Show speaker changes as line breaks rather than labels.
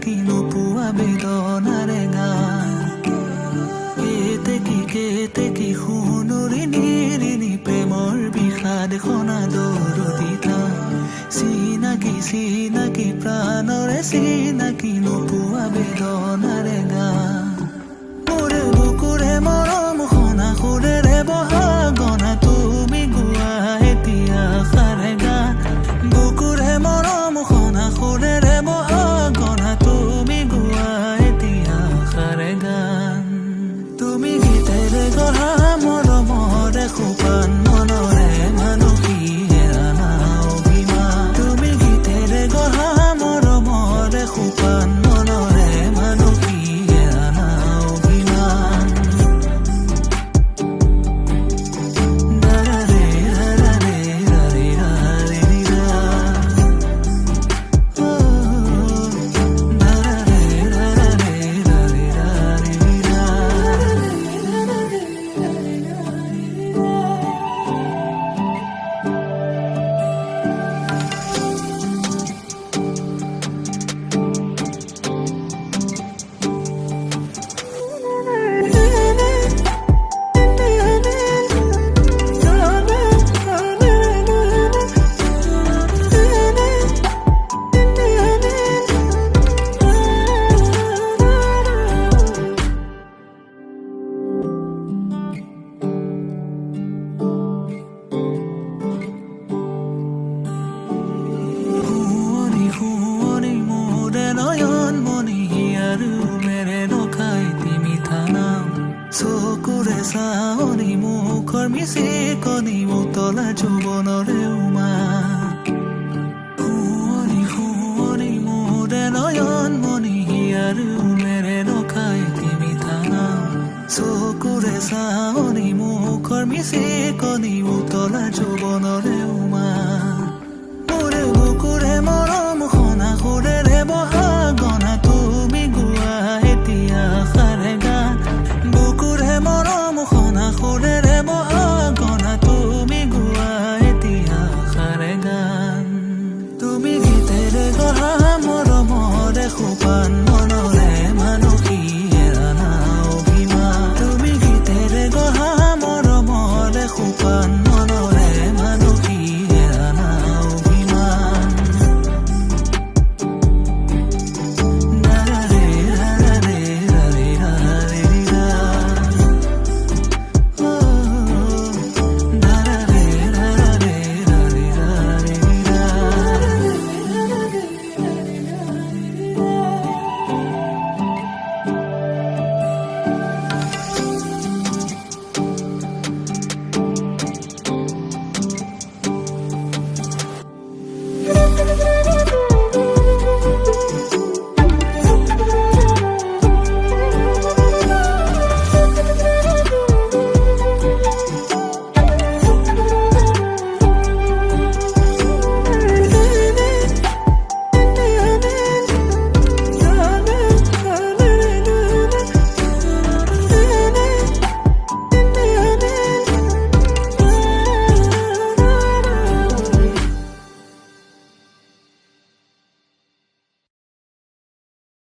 চিনাকি নোপোৱা বেদনাৰে গান কেতে কি সোণৰি নিৰিণি প্ৰেমৰ বিষাদ খনা দৰদিতা চিনাকি প্ৰাণৰে চিনাকি নোপোৱা বেদনাৰে গান মোৰে বুকুৰে মৰম খনা সুৰেৰে বহা গনা তুমি গোৱা এতিয়া সাৰে গান বুকুৰে মৰম খনা সুৰেৰে বহা গনা তুমি গোৱা এতিয়া সাৰে গান তুমি গীতেৰে গঢ়া মৰমৰে সোপান মনৰে মানসী হেৰানা অভিমান তুমি গীতেৰে গঢ়া মৰমৰে সোপান মনৰে মানসী হেৰানা অভিমান দাৰাৰে দাৰাৰে দাৰে দাৰে দিৰা দাৰাৰে দাৰাৰে দাৰে দাৰে দিৰা শুৱনি মোৰে নয়ন মনি আৰু মেৰে নখাই তিমি থানাম চকুৰে চাৱনি মুখৰ মিচি কণি উতলা যৌৱনৰে উমা শুৱনি মোৰে নয়ন মনি আৰু মেৰে নখাই তিমি থানাম চকুৰে চাৱনি মুখৰ মিচি কণি উতলা যৌৱনৰে উমা মোৰে বুকুৰে মৰম খনা সুৰেৰে বহা গনা তুমি গোৱা এতিয়া সাৰে গান বুকুৰে মৰম খনা সুৰেৰে বহা গনা তুমি গোৱা এতিয়া সাৰে গান তুমি গীতেৰে গঢ়া মৰমৰে সোপান মন